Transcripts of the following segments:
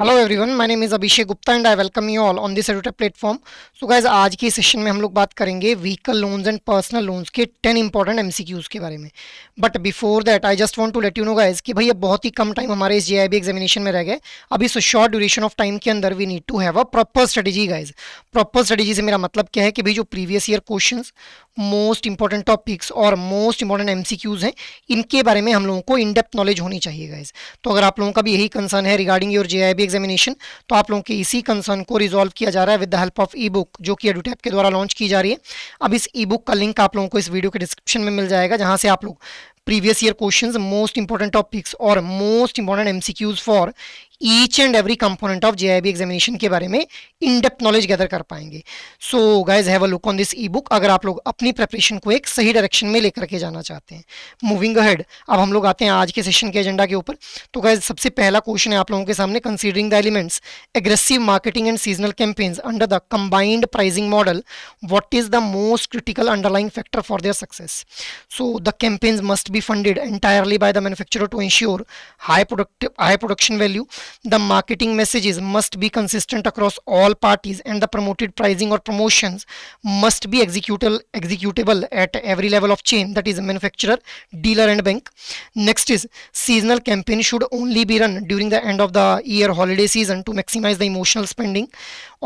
Hello everyone, my name is Abhishek Gupta and I welcome you all on this edutech platform. So guys, आज की session में हम लोग बात करेंगे vehicle loans and personal loans के 10 इंपॉर्टेंट एमसीक्यूज के बारे में। But before that I just want to let you know guys कि भाई अब बहुत ही कम टाइम हमारे इस जेआईबी एग्जामिनेशन में रह गए। अब इस शॉर्ट ड्यूरेशन ऑफ टाइम के अंदर we need to have a proper strategy guys. Proper strategy से मेरा मतलब क्या है कि भाई जो previous year questions, most important topics और मोस्ट इंपॉर्टेंट एमसीक्यूज हैं, इनके बारे में हम लोगों को इन डेप्थ नॉलेज होनी चाहिए गाइज। तो अगर आप लोगों का भी यही कंसर्न है रिगार्डिंग योर जेआईबी एग्जामिनेशन, तो आप लोगों के इसी कंसर्न को रिजॉल्व किया जा रहा है with the help of E book, जो कि एडुटैप के द्वारा लॉन्च की जा रही है। अब इस ई बुक का लिंक आप लोगों को इस वीडियो के डिस्क्रिप्शन में मिल जाएगा, जहां से आप लोग previous year questions, most important topics और most important MCQs for each and every component of JIB examination के बारे में इन डेप्थ नॉलेज गैदर कर पाएंगे। So guys, have a look on this e book अगर आप लोग अपनी प्रेपरेशन को एक सही डायरेक्शन में लेकर के जाना चाहते हैं। मूविंग अहेड, अब हम लोग आते हैं आज के सेशन के एजेंडा के ऊपर। तो गाइज, सबसे पहला क्वेश्चन है आप लोगों के सामने, considering the elements aggressive marketing and seasonal campaigns under the combined pricing model, what is the most critical underlying factor for their success? So the campaigns must be funded entirely by the manufacturer to ensure high production value. The marketing messages must be consistent across all parties, and the promoted pricing or promotions must be executable at every level of chain, that is manufacturer, dealer and bank. Next is seasonal campaign should only be run during the end of the year holiday season to maximize the emotional spending.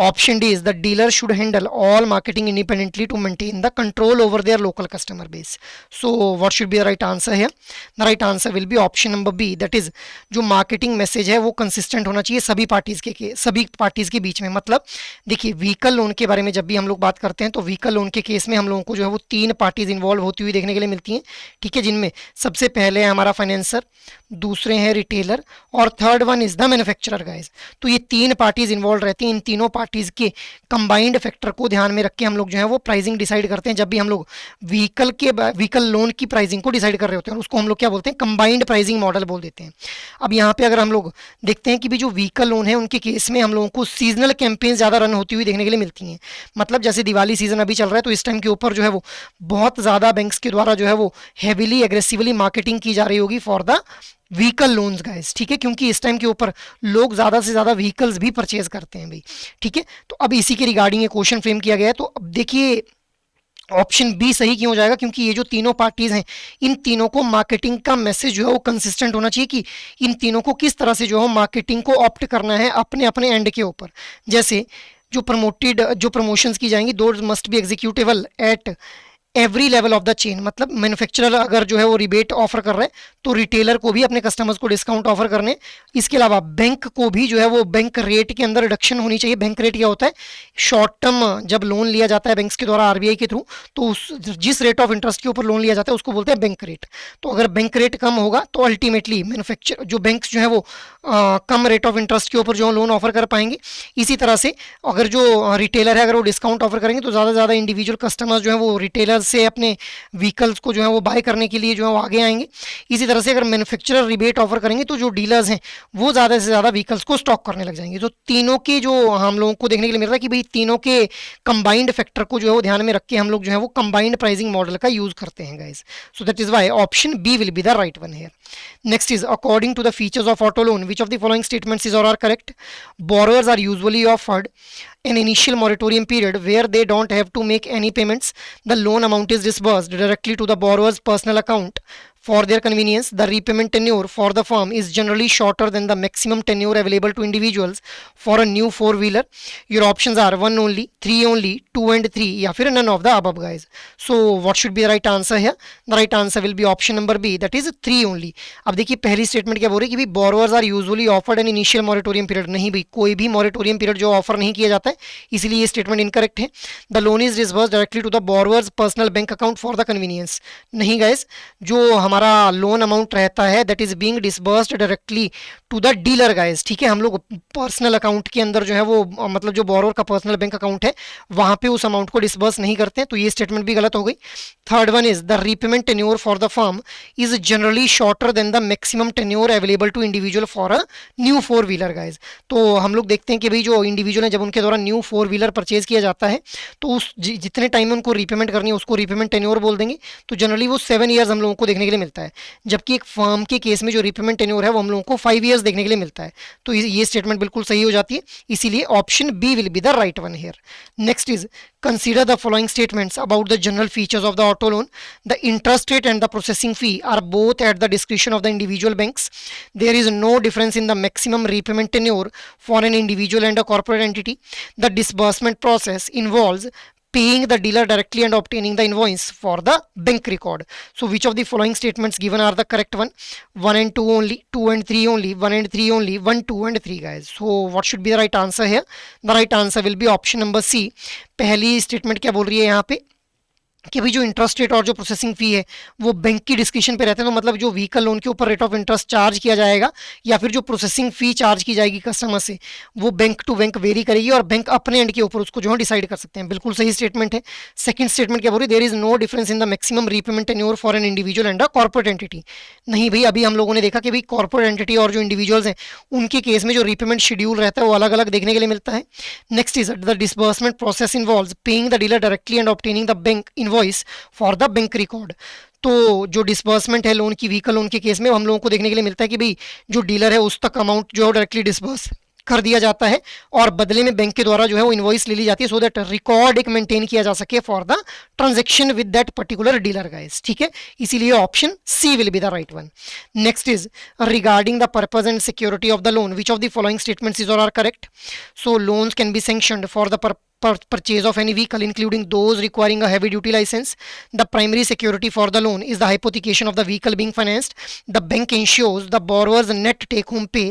Option D is the dealer should handle all marketing independently to maintain the control over their local customer base. So what should be the right answer here? The right answer will be option number B, that is जो marketing message है वो consistent होना चाहिए सभी parties के बीच में। मतलब देखिए, व्हीकल लोन के बारे में जब भी हम लोग बात करते हैं तो व्हीकल लोन के केस में हम लोगों को जो है वो तीन पार्टीज इन्वॉल्व होती हुई देखने के लिए मिलती हैं, ठीक है, जिनमें सबसे पहले है हमारा फाइनेंसर, दूसरे हैं रिटेलर और third one is the manufacturer guys. तो ये तीन पार्टीज इन्वॉल्व रहती हैं। इन तीनों पार्टीज के कंबाइंड फैक्टर को ध्यान में रख के हम लोग जो है वो प्राइसिंग डिसाइड करते हैं। जब भी हम लोग व्हीकल लोन की प्राइसिंग को डिसाइड कर रहे होते हैं, उसको हम लोग क्या बोलते हैं, कंबाइंड प्राइसिंग मॉडल बोल देते हैं। अब यहाँ पे अगर हम लोग देखते हैं कि भी जो व्हीकल लोन है उनके केस में हम लोगों को सीजनल कैंपेन ज़्यादा रन होती हुई देखने के लिए मिलती हैं। मतलब जैसे दिवाली सीजन अभी चल रहा है, तो इस टाइम के ऊपर जो है वो बहुत ज़्यादा बैंक्स के द्वारा जो है वो हैविली एग्रेसिवली मार्केटिंग की जा रही होगी for the vehicle loans guys, ठीक है, क्योंकि इस टाइम के ऊपर लोग ज़्यादा से ज़्यादा व्हीकल्स भी परचेज करते हैं भाई, ठीक है। तो अब इसी के रिगार्डिंग ये क्वेश्चन फ्रेम किया गया है। तो अब देखिए, ऑप्शन बी सही क्यों हो जाएगा, क्योंकि ये जो तीनों पार्टीज हैं, इन तीनों को मार्केटिंग का मैसेज जो है वो कंसिस्टेंट होना चाहिए कि इन तीनों को किस तरह से जो है मार्केटिंग को ऑप्ट करना है अपने अपने एंड के ऊपर। जैसे जो प्रमोशंस की जाएंगी, those must be executable at every level of the chain. मतलब मैन्युफैक्चरर अगर जो है वो रिबेट ऑफर कर रहे हैं, तो रिटेलर को भी अपने कस्टमर्स को डिस्काउंट ऑफर करने। इसके अलावा बैंक को भी जो है वो बैंक रेट के अंदर रिडक्शन होनी चाहिए। बैंक रेट क्या होता है, शॉर्ट टर्म जब लोन लिया जाता है बैंक्स के द्वारा आरबीआई के थ्रू, तो उस जिस रेट ऑफ इंटरेस्ट के ऊपर लोन लिया जाता है उसको बोलते हैं बैंक रेट। तो अगर बैंक रेट कम होगा तो अल्टीमेटली मैन्युफैक्चर जो बैंक्स जो है वो कम रेट ऑफ इंटरेस्ट के ऊपर जो लोन ऑफर कर पाएंगे। इसी तरह से अगर जो रिटेलर है, अगर वो डिस्काउंट ऑफर करेंगे, तो ज़्यादा से ज़्यादा इंडिविजुअल कस्टमर्स जो है वो रिटेलर से अपने व्हीकल्स को जो है वो बाय करने के लिए जो है वो आगे आएंगे। इसी तरह से अगर मैन्युफैक्चरर रिबेट ऑफर करेंगे, तो जो डीलर्स हैं वो ज़्यादा से ज़्यादा व्हीकल्स को स्टॉक करने लग जाएंगे। तो तीनों के जो हम लोगों को देखने के लिए मिल रहा है कि भाई तीनों के कंबाइंड फैक्टर को जो है वो ध्यान में रख के हम लोग जो है वो कंबाइंड प्राइसिंग मॉडल का यूज करते हैं guys. So that is why option B will be the right one here. Next is, according to the features of auto loan, which of the following statements is or are correct? Borrowers are usually offered an initial moratorium period where they don't have to make any payments. The loan amount is disbursed directly to the borrower's personal account. For their convenience, the repayment tenure for the firm is generally shorter than the maximum tenure available to individuals for a new four-wheeler. Your options are 1 only, 3 only, 2 and 3, या फिर none of the above guys. So what should be the right answer here? The right answer will be option number B, that is 3 only. अब देखिए, पहली statement क्या बोल रही है कि भाई borrowers are usually offered an initial moratorium period। नहीं भाई, कोई भी moratorium period जो ऑफर नहीं किया जाता है, इसलिए ये स्टेटमेंट इनकरेक्ट है। The loan is disbursed directly to the borrower's personal bank account for the convenience। नहीं गाइस, जो हमारा लोन अमाउंट रहता है that is being disbursed directly to the dealer guys, ठीक है। हम लोग पर्सनल अकाउंट के अंदर जो है वो मतलब जो बोरोवर का पर्सनल बैंक अकाउंट है वहां पे उस अमाउंट को डिसबर्स नहीं करते हैं। तो ये स्टेटमेंट भी गलत हो गई। Third one is the repayment tenure for the firm is generally shorter than the maximum tenure available to individual for a new four wheeler guys. तो हम लोग देखते हैं कि भाई जो इंडिविजुअल है, जब उनके द्वारा न्यू फोर व्हीलर परचेज किया जाता है, तो उस जितने टाइम में उनको रीपेमेंट करनी है उसको रीपेमेंट टेन्योर बोल देंगे। तो जनरली वो 7 ईयर्स हम लोगों को देखने के लिए मिलता है, जबकि एक फर्म के केस में जो रीपेमेंट टेन्योर है वो हम लोगों को 5 ईयर्स देखने के लिए मिलता है। तो ये स्टेटमेंट बिल्कुल सही हो जाती है, इसीलिए option B will be the right one here. Next is consider the following statements about the general features of the auto loan. The interest rate and the processing fee are both at the discretion of the individual banks. There is no difference in the maximum repayment tenure for an individual and a corporate entity. The disbursement process involves paying the dealer directly and obtaining the invoice for the bank record. So which of the following statements given are the correct one? 1 and 2 only, 2 and 3 only, 1 and 3 only, 1, 2 and 3 guys. So what should be the right answer here? The right answer will be option number C. पहली statement क्या बोल रही है यहाँ पे कि भाई जो इंटरेस्ट रेट और जो प्रोसेसिंग फी है वो बैंक की डिस्क्रिप्शन पे रहते हैं, तो मतलब जो व्हीकल लोन के ऊपर रेट ऑफ इंटरेस्ट चार्ज किया जाएगा या फिर जो प्रोसेसिंग फी चार्ज की जाएगी कस्टमर से वो बैंक टू बैंक वेरी करेगी और बैंक अपने एंड के ऊपर उसको जो है डिसाइड कर सकते हैं। बिल्कुल सही स्टेटमेंट है। सेकंड स्टेटमेंट क्या बोल रही है? There is no difference in the maximum repayment tenure for an individual and a corporate entity. नहीं भाई, अभी हम लोगों ने देखा कि भाई कॉर्पोरेट एंटिटी और जो इंडिविजुअल्स हैं उनके केस में जो रीपेमेंट शेड्यूल रहता है वो अलग अलग देखने के लिए मिलता है। Next is the disbursement process involves paying the dealer directly and obtaining the bank invoice for the bank record. तो जो डिसबर्समेंट है लोन की व्हीकल लोन के केस में हम लोगों को देखने के लिए मिलता है कि भाई जो डीलर है उस तक अमाउंट जो है डायरेक्टली डिसबर्स कर दिया जाता है और बदले में बैंक के द्वारा जो है वो इनवॉइस ले ली जाती है सो दैट रिकॉर्ड एक मेंटेन किया जा सके for the transaction with that particular dealer guys. ठीक है, इसीलिए option C will be the right one. Next is regarding the purpose and security of the loan which of the following statements is or are correct? So loans can be sanctioned for the purchase of any vehicle including those requiring a heavy duty license. The primary security for the loan is the hypothecation of the vehicle being financed. The bank ensures the borrower's net take home pay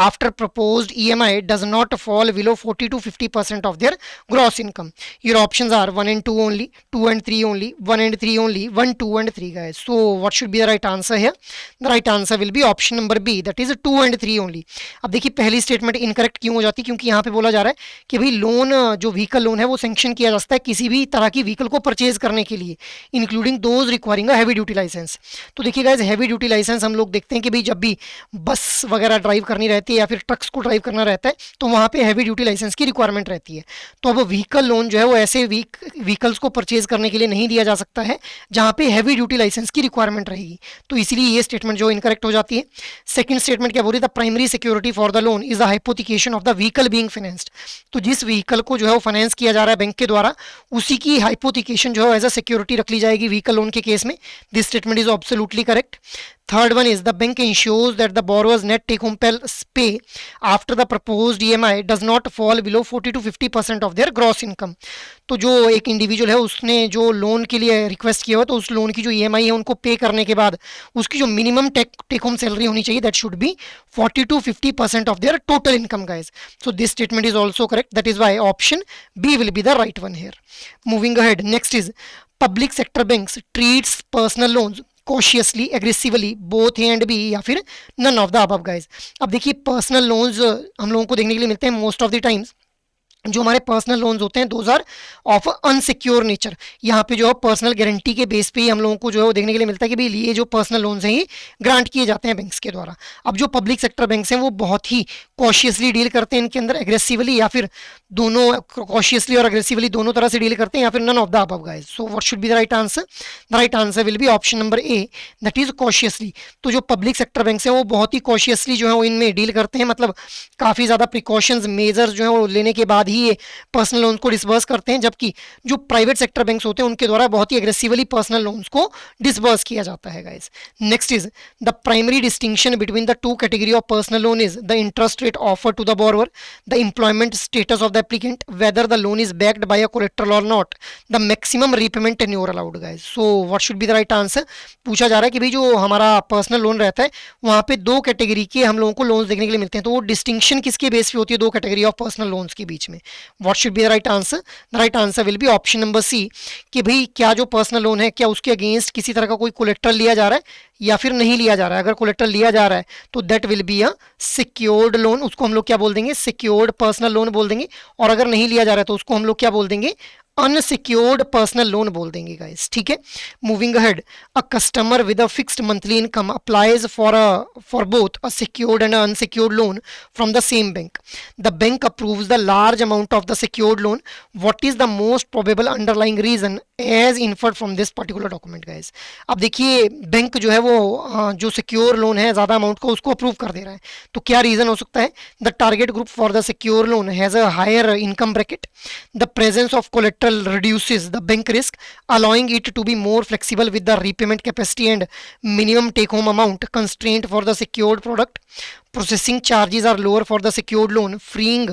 after proposed EMI does not fall below 40 to 50% of their gross income. Your options are 1 and 2 only, 2 and 3 only, 1 and 3 only, 1, 2 and 3 guys. So what should be the right answer here? The right answer will be option number B, that is 2 and 3 only. अब देखिए पहली statement incorrect क्यों हो जाती है? क्योंकि यहाँ पे बोला जा रहा है कि भाई लोन जो व्हीकल लोन है वो सैंक्शन किया जा सकता है किसी भी तरह की व्हीकल को परचेज करने के लिए including those requiring heavy duty licence. तो देखिए गाइस हैवी ड्यूटी लाइसेंस हम लोग देखते हैं कि भाई जब भी बस वगैरह ड्राइव करनी रहती है या फिर ट्रक्स को ड्राइव करना रहता है तो वहाँ पे हैवी ड्यूटी लाइसेंस की रिक्वायरमेंट रहती है। तो अब व्हीकल लोन जो है वो ऐसे व्हीकल्स को परचेज करने के लिए नहीं दिया जा सकता है जहाँ पे हैवी ड्यूटी लाइसेंस की रिक्वायरमेंट रहेगी, तो इसीलिए ये स्टेटमेंट जो इनकरेक्ट हो जाती है। सेकंड स्टेटमेंट क्या बोल रही है? The primary security for the loan is the hypothecation of the vehicle being financed. तो जिस व्हीकल को जो है वो फाइनेंस किया जा रहा है बैंक के द्वारा उसी की हाइपोथिकेशन जो है एज अ सिक्योरिटी रख ली जाएगी व्हीकल लोन के केस में। This statement is absolutely correct. Third one is the bank ensures that the borrower's net take-home pay after the proposed EMI does not fall below 40 to 50% of their gross income. तो जो एक individual है उसने जो loan के लिए request किया हुआ तो उस लोन की जो EMI है उनको पे करने के बाद उसकी जो मिनिमम टेक होम सैलरी होनी चाहिए that should be 40 to 50% of their total income guys. So this statement is also correct. That is why option B will be the right one here. Moving ahead, next is public sector banks treats personal loans cautiously aggressively both A and B या फिर none of the above guys. अब देखिए personal loans हम लोगों को देखने के लिए मिलते हैं मोस्ट ऑफ द टाइम्स जो हमारे पर्सनल लोन्स होते हैं those are of unsecure nature. यहाँ पे जो है पर्सनल गारंटी के बेस पे ही हम लोगों को जो है वो देखने के लिए मिलता है कि भाई ये जो पर्सनल लोन्स हैं ये ग्रांट किए जाते हैं बैंक्स के द्वारा। अब जो पब्लिक सेक्टर बैंक्स हैं वो बहुत ही कॉशियसली डील करते हैं इनके अंदर, एग्रेसिवली या फिर दोनों कॉशियसली और एग्रेसिवली दोनों तरह से डील करते हैं या फिर none of the above guys. So what should be the right answer? The right answer will be option number A, that is cautiously. तो जो पब्लिक सेक्टर बैंक्स हैं वो बहुत ही कॉशियसली जो है वो इनमें डील करते हैं, मतलब काफ़ी ज़्यादा प्रिकॉशंस मेजर्स जो है वो लेने के बाद ही ये पर्सनल लोन्स को डिसबर्स करते हैं, जबकि जो प्राइवेट सेक्टर बैंक्स होते हैं उनके द्वारा बहुत ही एग्रेसिवली पर्सनल लोन्स को डिसबर्स किया जाता है guys. Next is the primary distinction between the two category of personal loan is the interest rate offered to the borrower, the employment status of the applicant, whether the loan is backed by a collateral or not, the maximum repayment tenure allowed guys. So what should be the right answer? पूछा जा रहा है कि भाई जो हमारा personal loan रहता है वहाँ पे दो कैटेगरी के हम लोगों को लोन्स देखने के लिए मिलते हैं, तो वो डिस्टिंक्शन किसके बेस पे होती है दो कैटेगरी ऑफ पर्सनल लोन्स के बीच में? What should be the right answer? The right answer will be option number C, कि भाई क्या जो पर्सनल लोन है क्या उसके अगेंस्ट किसी तरह का कोई कोलेटरल लिया जा रहा है या फिर नहीं लिया जा रहा है। अगर कोलेटरल लिया जा रहा है तो that will be a secured loan, उसको हम लोग क्या बोल देंगे? सिक्योर्ड पर्सनल लोन बोल देंगे। और अगर नहीं लिया जा रहा है तो उसको हम लोग क्या बोल देंगे? अनसिक्योर्ड पर्सनल लोन बोल देंगे गाइस, ठीक है। Moving ahead, a customer with a fixed monthly income applies for both a secured and unsecured loan from the same bank. The bank approves the large amount of the secured loan. What is the most probable underlying reason as inferred from this particular document guys? अब देखिए bank जो है वो जो secure loan है ज़्यादा amount को उसको अप्रूव कर दे रहा है, तो क्या रीज़न हो सकता है? The target group for the secure loan has a higher income bracket, the presence of collateral reduces the bank risk, allowing it to be more flexible with the repayment capacity and minimum take home amount constraint for the secured product. Processing charges are lower for the secured loan, freeing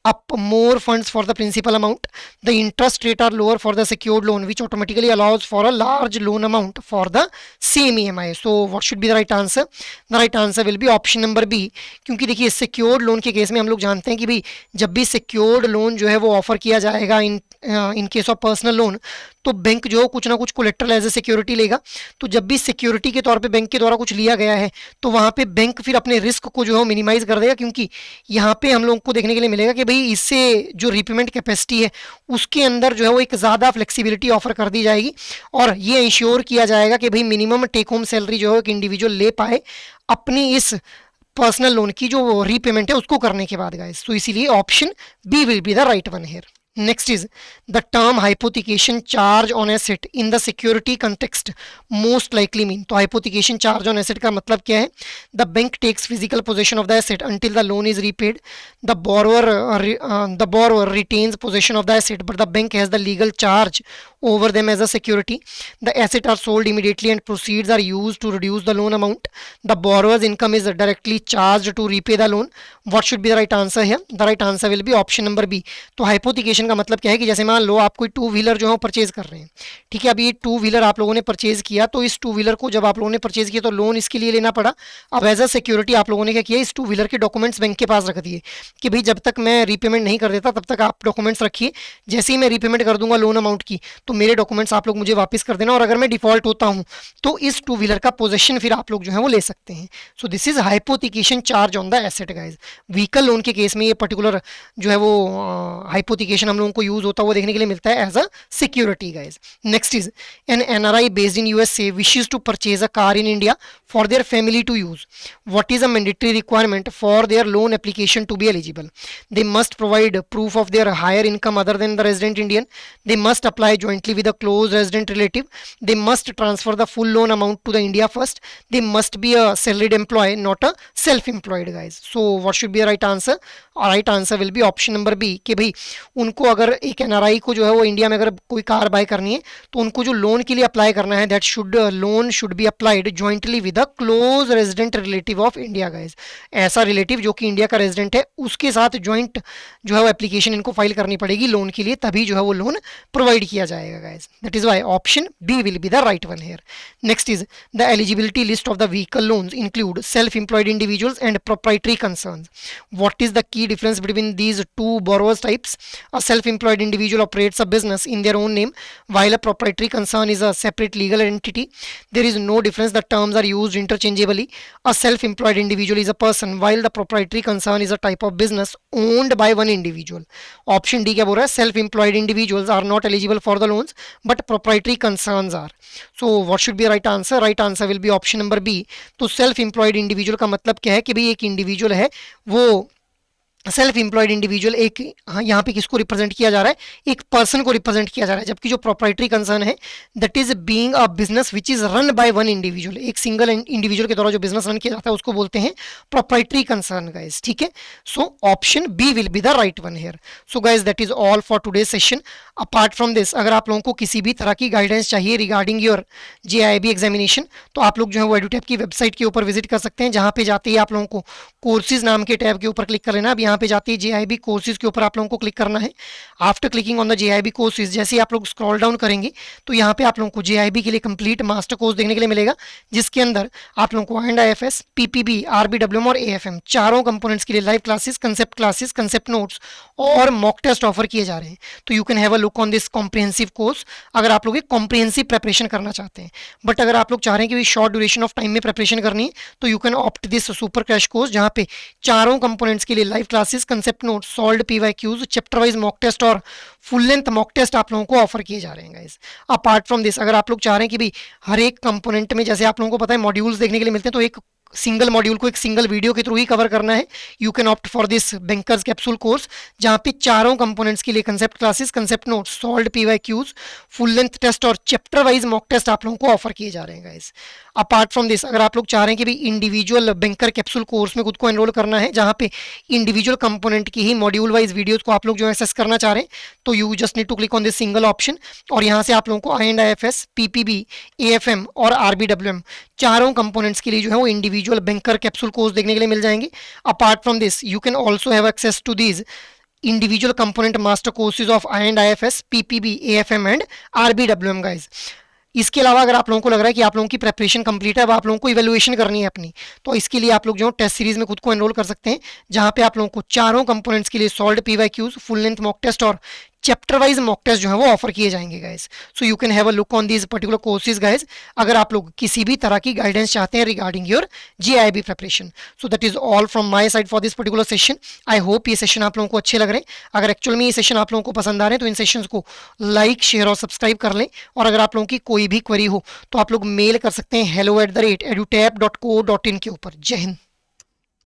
up more funds for the principal amount. The interest rate are lower for the secured loan, which automatically allows for a large loan amount for the same EMI. So what should be the right answer? The right answer will be option number B. क्योंकि देखिए secured loan के case में हम लोग जानते हैं कि भाई जब भी सिक्योर्ड लोन जो है वो ऑफर किया जाएगा in case of personal loan, तो बैंक जो कुछ ना कुछ कोलेट्रल एज ए सिक्योरिटी लेगा। तो जब भी सिक्योरिटी के तौर पे बैंक के द्वारा कुछ लिया गया है तो वहाँ पे बैंक फिर अपने रिस्क को जो है मिनिमाइज कर देगा, क्योंकि यहाँ पे हम लोग को देखने के लिए मिलेगा कि भाई इससे जो रीपेमेंट कैपेसिटी है उसके अंदर जो है वो एक ज़्यादा फ्लेक्सिबिलिटी ऑफर कर दी जाएगी और ये इंश्योर किया जाएगा कि भाई मिनिमम टेक होम सैलरी जो है एक इंडिविजुअल ले पाए अपनी इस पर्सनल लोन की जो रीपेमेंट है उसको करने के बाद गाइस। तो इसीलिए option B will be the right one here. Next is the term hypothecation charge on asset in the security context most likely mean. तो hypothecation charge on asset का मतलब क्या है? The bank takes physical possession of the asset until the loan is repaid. The borrower retains possession of the asset, but the bank has the legal charge over them as a security. The asset are sold immediately and proceeds are used to reduce the loan amount. The borrower's income is directly charged to repay the loan. What should be the right answer here? The right answer will be option number B. तो hypothecation का मतलब क्या है कि जैसे मान लो आप कोई टू व्हीलर जो है परचेज कर रहे हैं, ठीक है। अब ये टू व्हीलर आप लोगों ने परचेज किया, तो इस टू व्हीलर को जब आप लोगों ने परचेज किया तो लोन इसके लिए लेना पड़ा। अब एज अ सिक्योरिटी आप लोगों ने क्या किया, इस टू व्हीलर के डॉक्यूमेंट्स बैंक के पास रख दिए कि भाई जब तक मैं रीपेमेंट नहीं कर देता तब तक आप डॉक्यूमेंट्स रखिए, जैसे ही मैं रीपेमेंट कर दूंगा लोन अमाउंट की तो मेरे डॉक्यूमेंट्स आप लोग मुझे वापस कर देना, और अगर मैं डिफॉल्ट होता हूँ तो इस टू व्हीलर का पोजेशन फिर आप लोग जो है वो ले सकते हैं। So this is hypothecation charge on the asset guys. Vehicle loan के केस में ये पर्टिकुलर जो है वो हाइपोथिकेशन हम लोगों को यूज होता है वो देखने के लिए मिलता है as a security guys. Next is an NRI based in USA wishes to purchase a car in India for their family to use. What is a mandatory requirement for their loan application to be eligible? They must provide proof of their higher income other than the resident Indian. They must apply jointly with a close resident relative. They must transfer the full loan amount to the India first. They must be a salaried employee, not a self-employed guys. So what should be the right answer? Right answer will be option number B कि भाई उनको अगर एक NRI को जो है वो India में अगर कोई कार बाय करनी है तो उनको जो लोन के लिए अप्लाई करना है that loan should be applied jointly with a close resident relative of India guys. ऐसा रिलेटिव जो कि इंडिया का रेजिडेंट है उसके साथ ज्वाइंट जो है वो एप्लीकेशन इनको फाइल करनी पड़ेगी लोन के लिए, तभी जो है वो लोन प्रोवाइड किया जाएगा guys. That is why option B will be the right one here. Next is the eligibility list of the vehicle loans include self employed individuals and proprietary concerns. What is the key difference between these two borrowers types? A self-employed individual operates a business in their own name while a proprietary concern is a separate legal entity. There is no difference, the terms are used interchangeably. A self-employed individual is a person while the proprietary concern is a type of business owned by one individual. Option D क्या बोल रहा है? Self-employed individuals are not eligible for the loans but proprietary concerns are. So what should be right answer? Right answer will be option number B. तो self-employed individual का मतलब क्या है कि भाई एक इंडिविजुअल है वो सेल्फ एम्प्लॉयड इंडिविजुअल एक यहाँ पे किसको रिप्रेजेंट किया जा रहा है? एक पर्सन को रिप्रेजेंट किया जा रहा है, जबकि जो प्रोप्राइटरी कंसर्न है that is being a business which is run by one individual. एक सिंगल इंडिविजुअल के द्वारा जो बिजनेस रन किया जाता है उसको बोलते हैं प्रोप्राइटरी कंसर्न गाइज, ठीक है। So option B will be the right one here. So guys that is all for today session. Apart from this अगर आप लोगों को किसी भी तरह की गाइडेंस चाहिए रिगार्डिंग योर JIIB एग्जामिनेशन तो आप लोग जो है वो एडुटैप की वेबसाइट के ऊपर विजिट कर सकते हैं, जहाँ पे जाते ही आप लोगों को कोर्सेज नाम के टैब के ऊपर क्लिक कर लेना। अब यहाँ पे जाते ही JIIB कोर्सेज के ऊपर आप लोगों को क्लिक करना है। After clicking on the JIIB courses जैसे ही आप लोग स्क्रॉल डाउन करेंगे तो यहाँ पे आप लोगों को JIIB के लिए कंप्लीट मास्टर कोर्स देखने के लिए मिलेगा, जिसके अंदर आप लोगों को IFS, PPB, RBWM और AFM चारों कंपोनेंट्स के लिए लाइव क्लासेस, कंसेप्ट नोट्स और मॉक टेस्ट ऑफर किए जा रहे हैं। तो you can have a look on this comprehensive course अगर आप लोग एक कॉम्प्रिहेंसिव प्रेपरेशन करना चाहते हैं। बट अगर आप लोग चाह रहे हैं कि शॉर्ट ड्यूरेशन ऑफ टाइम में प्रेपरेशन करनी है तो you can opt this super crash course, जहाँ पे चारों कंपोनेंट्स के लिए live class classes, concept note, solved PYQs, chapter wise mock test और फुल लेंथ मॉक टेस्ट आप लोगों को ऑफर किए जा रहे हैं गाइस। अपार्ट फ्रॉम दिस, अगर आप लोग चाह रहे हैं कि भाई हर एक कंपोनेंट में, जैसे आप लोगों को पता है मॉड्यूल्स देखने के लिए मिलते हैं, तो एक सिंगल मॉड्यूल को एक सिंगल वीडियो के थ्रू ही कवर करना है, you can opt for this bankers capsule course, जहां पे चारों कंपोनेंट्स के लिए concept classes, concept note, solved PYQs, full length test और चैप्टर वाइज मॉक टेस्ट आप लोगों को ऑफर किए जा रहे हैं गाइस। अपार्ट फ्रॉम दिस, अगर आप लोग चाह रहे हैं कि भाई इंडिविजुअल बैंकर कैप्सूल कोर्स में खुद को एनरोल करना है, जहां पे इंडिविजुअल कंपोनेंट की ही मॉड्यूल वाइज वीडियोस को आप लोग जो एक्सेस करना चाह रहे हैं, तो you just need to click on this single option, और यहाँ से आप लोगों को IND-IFS, PPB, AFM और RBWM चारों कंपोनेंट्स के लिए जो है वो इंडिविजुअल बैंकर कैप्सूल कोर्स देखने के लिए मिल जाएंगे। Apart from this, you can also have access to these individual component master courses of IND-IFS, PPB, AFM and RBWM guys। इसके अलावा अगर आप लोगों को लग रहा है कि आप लोगों की प्रेपरेशन कंप्लीट है, अब आप लोगों को इवैल्यूएशन करनी है अपनी, तो इसके लिए आप लोग जो टेस्ट सीरीज में खुद को एनरोल कर सकते हैं, जहां पे आप लोगों को चारों कंपोनेंट्स के लिए solved PYQs, full length mock test और चैप्टर वाइज मॉक टेस्ट जो है वो ऑफर किए जाएंगे guys. So you can have a look on these particular courses guys, अगर आप लोग किसी भी तरह की गाइडेंस चाहते हैं regarding your GIB preparation. So that is all from my side for this particular session. I hope ये सेशन आप लोगों को अच्छे लग रहे हैं। अगर एक्चुअल में ये सेशन आप लोगों को पसंद आ रहे हैं तो इन सेशंस को लाइक, शेयर और सब्सक्राइब कर लें, और अगर आप लोगों की कोई भी क्वेरी हो तो आप लोग मेल कर सकते हैं hello@edutap.co.in के ऊपर। जय हिंद।